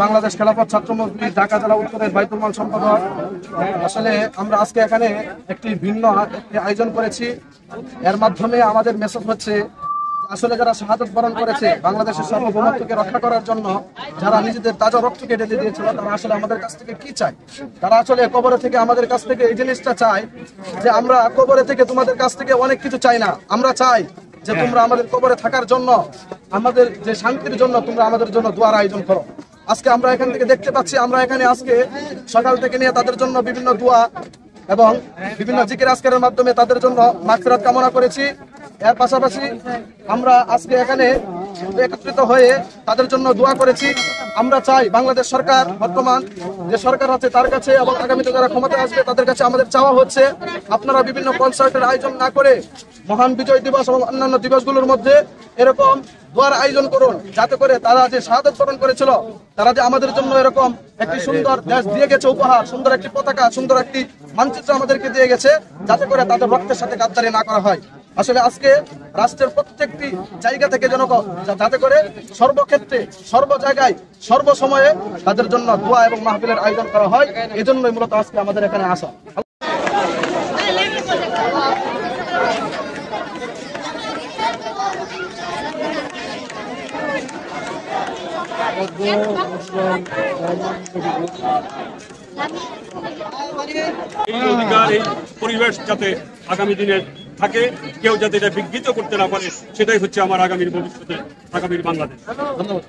বাংলাদেশ খেলাফত ছাত্র মজলিস ঢাকা জেলা উত্তরের বাইতুল মাল সম্পাদক। আসলে আমরা আজকে এখানে একটি ভিন্ন আয়োজন করেছি। এর মাধ্যমে আমাদের মেসেজ হচ্ছে, আসলে যারা শাহাদাত বরণ করেছে বাংলাদেশের সার্বভৌমত্বকে রক্ষা করার জন্য, যারা নিজেদের তাজা রক্তকে ঢেলে দিয়েছিল, তারা আসলে আমাদের কাছ থেকে কি চায়? তারা আসলে কবরে থেকে আমাদের কাছ থেকে এই জিনিসটা চায় যে আমরা কবরে থেকে তোমাদের কাছ থেকে অনেক কিছু চাই না, আমরা চাই যে তোমরা আমাদের কবরে থাকার জন্য, আমাদের যে শান্তির জন্য তোমরা আমাদের জন্য দোয়ার আয়োজন করো। আজকে আমরা এখান থেকে দেখতে পাচ্ছি, আমরা এখানে আজকে সকাল থেকে নিয়ে তাদের জন্য বিভিন্ন দোয়া এবং বিভিন্ন জিকির আজকারের মাধ্যমে তাদের জন্য মাগফিরাত কামনা করেছি। এর পাশাপাশি আমরা আজকে এখানে একত্রিত হয়ে তাদের জন্য দোয়া করেছি। আমরা চাই বাংলাদেশ সরকার, বর্তমান যে সরকার আছে তার কাছে এবং আগামীতে যারা ক্ষমতায় আসবে তাদের কাছে আমাদের চাওয়া হচ্ছে, আপনারা বিভিন্ন কনসার্টের আয়োজন না করে মহান বিজয় দিবস এবং অন্যান্য দিবসগুলোর মধ্যে এরকম দোয়ার আয়োজন করুন, যাতে করে তারা যে শাহাদাত বরণ করেছিল, তারা যে আমাদের জন্য এরকম একটি সুন্দর দেশ দিয়ে গেছে উপহার, সুন্দর একটি পতাকা, সুন্দর একটি মানচিত্র আমাদেরকে দিয়ে গেছে, যাতে করে তাদের রক্তের সাথে গাদ্দারি না করা হয়। আসলে আজকে রাষ্ট্রের প্রত্যেকটি জায়গা থেকে যাতে করে সর্বক্ষেত্রে, সর্ব জায়গায়, সর্বসময়ে তাদের জন্য দোয়া এবং মাহফিলের আয়োজন করা হয়। এজন্যই মূলত আজকে আমাদের এখানে আসা। এই অধিকার, এই পরিবেশ যাতে আগামী দিনে থাকে, কেউ যাতে এটা বিঘ্নিত করতে না পারে, সেটাই হচ্ছে আমার আগামীর ভবিষ্যতে, আগামীর বাংলাদেশ। ধন্যবাদ।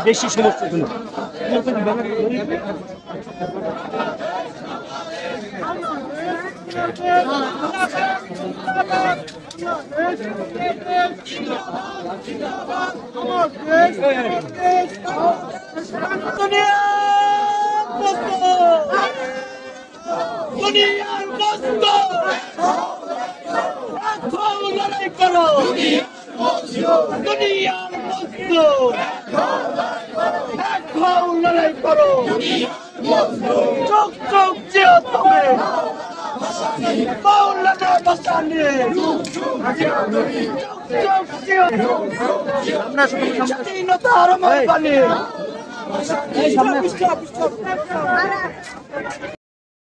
বেশি সমস্যা লড়াই করো, চোখ চোখ চেয়ে তুমি মাওলানা ভাসানী, চোখ চোখ চেয়ে আমরা স্বাধীনতার বাণী।